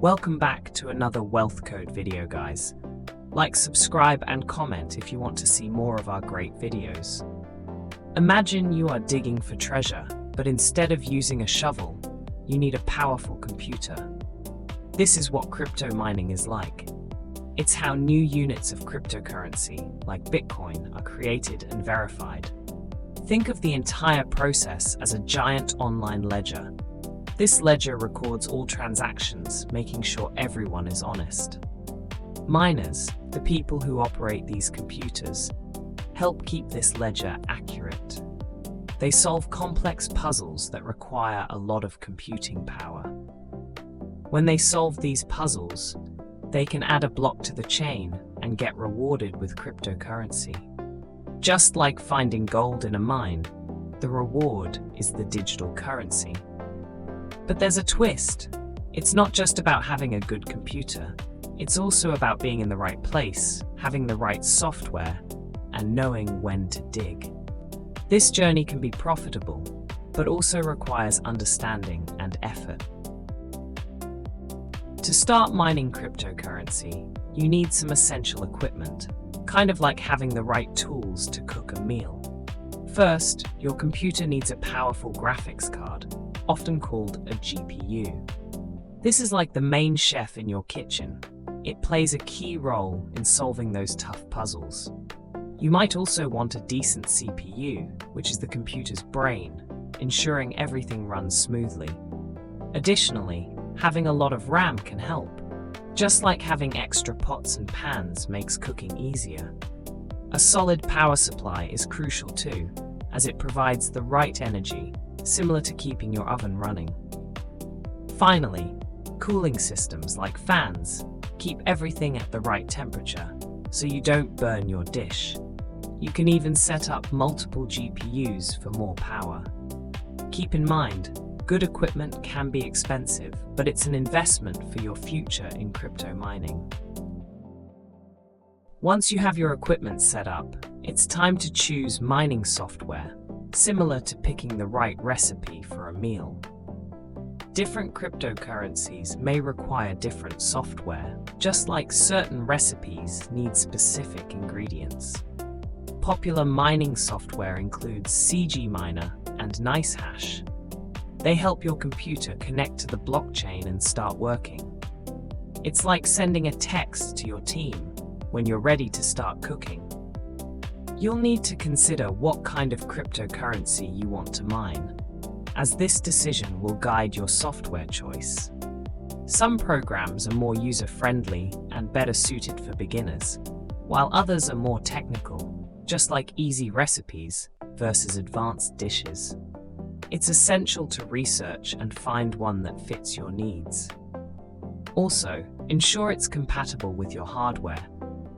Welcome back to another Wealth Code video, guys. Like, subscribe, and comment if you want to see more of our great videos. Imagine you are digging for treasure, but instead of using a shovel, you need a powerful computer. This is what crypto mining is like. It's how new units of cryptocurrency, like Bitcoin, are created and verified. Think of the entire process as a giant online ledger. This ledger records all transactions, making sure everyone is honest. Miners, the people who operate these computers, help keep this ledger accurate. They solve complex puzzles that require a lot of computing power. When they solve these puzzles, they can add a block to the chain and get rewarded with cryptocurrency. Just like finding gold in a mine, the reward is the digital currency. But there's a twist. It's not just about having a good computer. It's also about being in the right place, having the right software, and knowing when to dig. This journey can be profitable, but also requires understanding and effort. To start mining cryptocurrency, you need some essential equipment, kind of like having the right tools to cook a meal. First, your computer needs a powerful graphics card, often called a GPU. This is like the main chef in your kitchen. It plays a key role in solving those tough puzzles. You might also want a decent CPU, which is the computer's brain, ensuring everything runs smoothly. Additionally, having a lot of RAM can help. Just like having extra pots and pans makes cooking easier. A solid power supply is crucial too, as it provides the right energy, similar to keeping your oven running. Finally, cooling systems like fans keep everything at the right temperature, so you don't burn your dish. You can even set up multiple GPUs for more power. Keep in mind, good equipment can be expensive, but it's an investment for your future in crypto mining. Once you have your equipment set up, it's time to choose mining software, similar to picking the right recipe for a meal. Different cryptocurrencies may require different software, just like certain recipes need specific ingredients. Popular mining software includes cgMiner and NiceHash. They help your computer connect to the blockchain and start working. It's like sending a text to your team when you're ready to start cooking. You'll need to consider what kind of cryptocurrency you want to mine, as this decision will guide your software choice. Some programs are more user-friendly and better suited for beginners, while others are more technical, just like easy recipes versus advanced dishes. It's essential to research and find one that fits your needs. Also, ensure it's compatible with your hardware,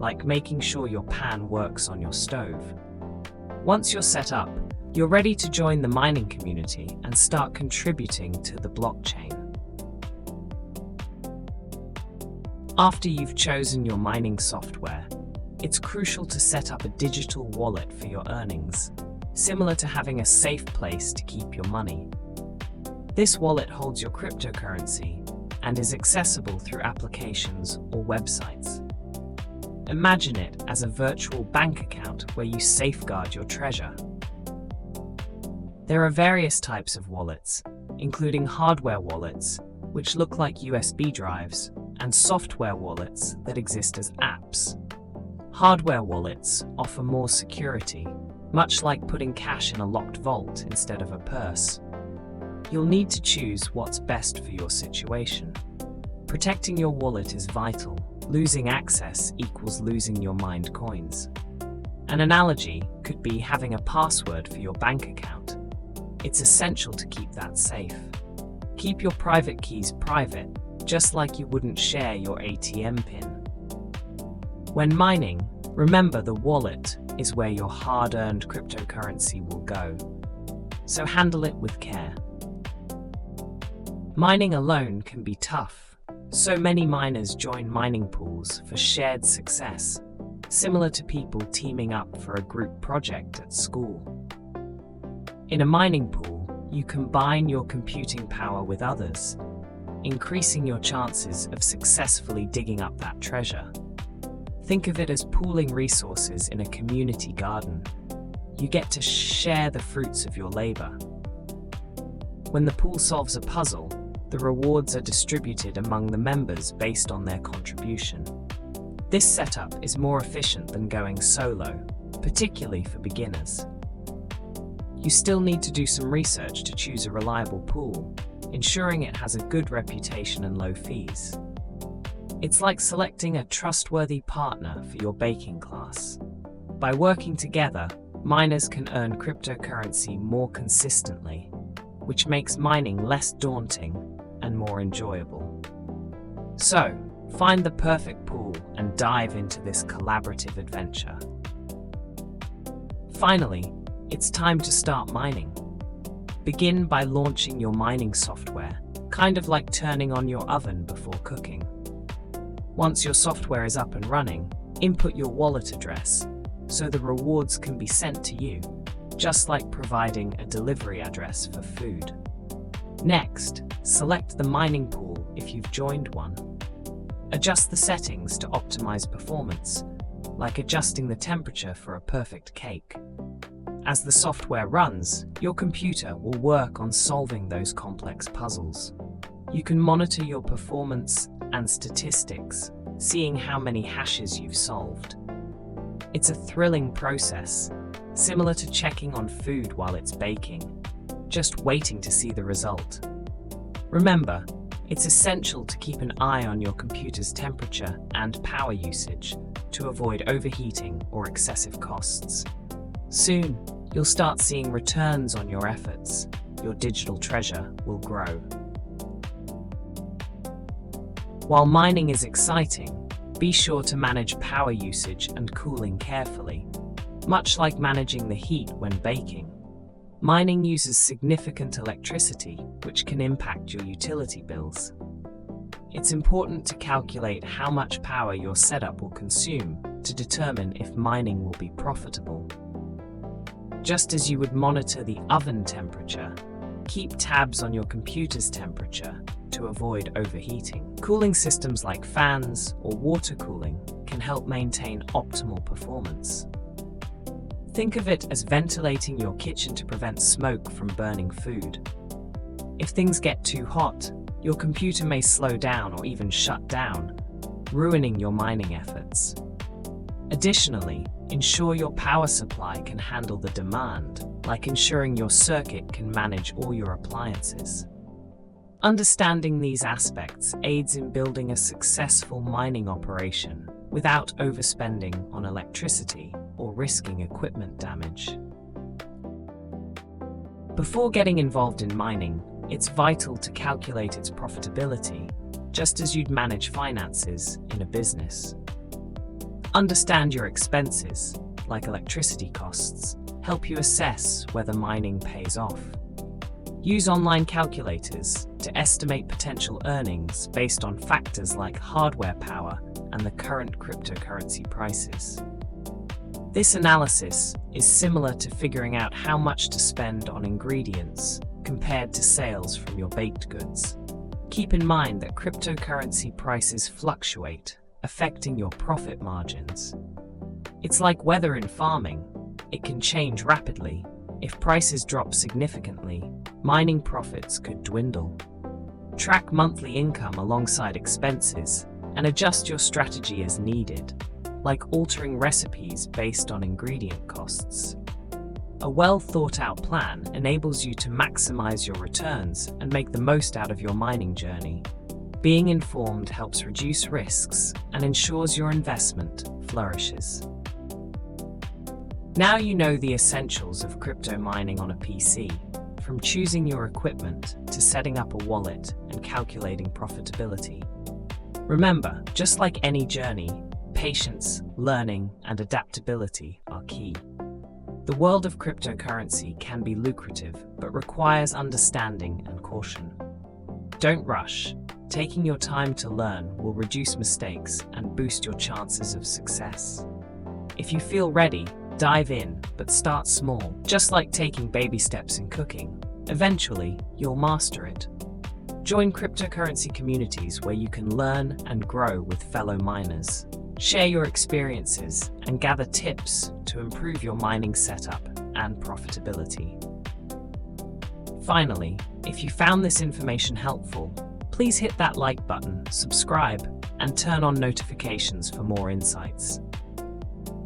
like making sure your pan works on your stove. Once you're set up, you're ready to join the mining community and start contributing to the blockchain. After you've chosen your mining software, it's crucial to set up a digital wallet for your earnings, similar to having a safe place to keep your money. This wallet holds your cryptocurrency and is accessible through applications or websites. Imagine it as a virtual bank account where you safeguard your treasure. There are various types of wallets, including hardware wallets, which look like USB drives, and software wallets that exist as apps. Hardware wallets offer more security, much like putting cash in a locked vault instead of a purse. You'll need to choose what's best for your situation. Protecting your wallet is vital. Losing access equals losing your mined coins. An analogy could be having a password for your bank account. It's essential to keep that safe. Keep your private keys private, just like you wouldn't share your ATM PIN. When mining, remember the wallet is where your hard-earned cryptocurrency will go. So handle it with care. Mining alone can be tough. So many miners join mining pools for shared success, similar to people teaming up for a group project at school. In a mining pool, you combine your computing power with others, increasing your chances of successfully digging up that treasure. Think of it as pooling resources in a community garden. You get to share the fruits of your labor. When the pool solves a puzzle, the rewards are distributed among the members based on their contribution. This setup is more efficient than going solo, particularly for beginners. You still need to do some research to choose a reliable pool, ensuring it has a good reputation and low fees. It's like selecting a trustworthy partner for your baking class. By working together, miners can earn cryptocurrency more consistently, which makes mining less daunting and more enjoyable. So, find the perfect pool and dive into this collaborative adventure. Finally, it's time to start mining. Begin by launching your mining software, kind of like turning on your oven before cooking. Once your software is up and running, input your wallet address so the rewards can be sent to you, just like providing a delivery address for food. Next, select the mining pool if you've joined one. Adjust the settings to optimize performance, like adjusting the temperature for a perfect cake. As the software runs, your computer will work on solving those complex puzzles. You can monitor your performance and statistics, seeing how many hashes you've solved. It's a thrilling process, similar to checking on food while it's baking, just waiting to see the result. Remember, it's essential to keep an eye on your computer's temperature and power usage to avoid overheating or excessive costs. Soon, you'll start seeing returns on your efforts. Your digital treasure will grow. While mining is exciting, be sure to manage power usage and cooling carefully, much like managing the heat when baking. Mining uses significant electricity, which can impact your utility bills. It's important to calculate how much power your setup will consume to determine if mining will be profitable. Just as you would monitor the oven temperature, keep tabs on your computer's temperature to avoid overheating. Cooling systems like fans or water cooling can help maintain optimal performance. Think of it as ventilating your kitchen to prevent smoke from burning food. If things get too hot, your computer may slow down or even shut down, ruining your mining efforts. Additionally, ensure your power supply can handle the demand, like ensuring your circuit can manage all your appliances. Understanding these aspects aids in building a successful mining operation without overspending on electricity or risking equipment damage. Before getting involved in mining, it's vital to calculate its profitability, just as you'd manage finances in a business. Understand your expenses, like electricity costs, help you assess whether mining pays off. Use online calculators to estimate potential earnings based on factors like hardware power and the current cryptocurrency prices. This analysis is similar to figuring out how much to spend on ingredients compared to sales from your baked goods. Keep in mind that cryptocurrency prices fluctuate, affecting your profit margins. It's like weather in farming. It can change rapidly. If prices drop significantly, mining profits could dwindle. Track monthly income alongside expenses and adjust your strategy as needed, like altering recipes based on ingredient costs. A well-thought-out plan enables you to maximize your returns and make the most out of your mining journey. Being informed helps reduce risks and ensures your investment flourishes. Now you know the essentials of crypto mining on a PC, from choosing your equipment to setting up a wallet and calculating profitability. Remember, just like any journey, patience, learning, and adaptability are key. The world of cryptocurrency can be lucrative, but requires understanding and caution. Don't rush. Taking your time to learn will reduce mistakes and boost your chances of success. If you feel ready, dive in, but start small. Just like taking baby steps in cooking, eventually you'll master it. Join cryptocurrency communities where you can learn and grow with fellow miners. Share your experiences and gather tips to improve your mining setup and profitability. Finally, if you found this information helpful, please hit that like button, subscribe, and turn on notifications for more insights.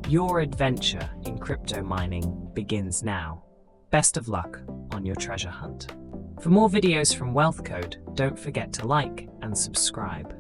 Your adventure in crypto mining begins now. Best of luck on your treasure hunt. For more videos from Wealth Code, don't forget to like and subscribe.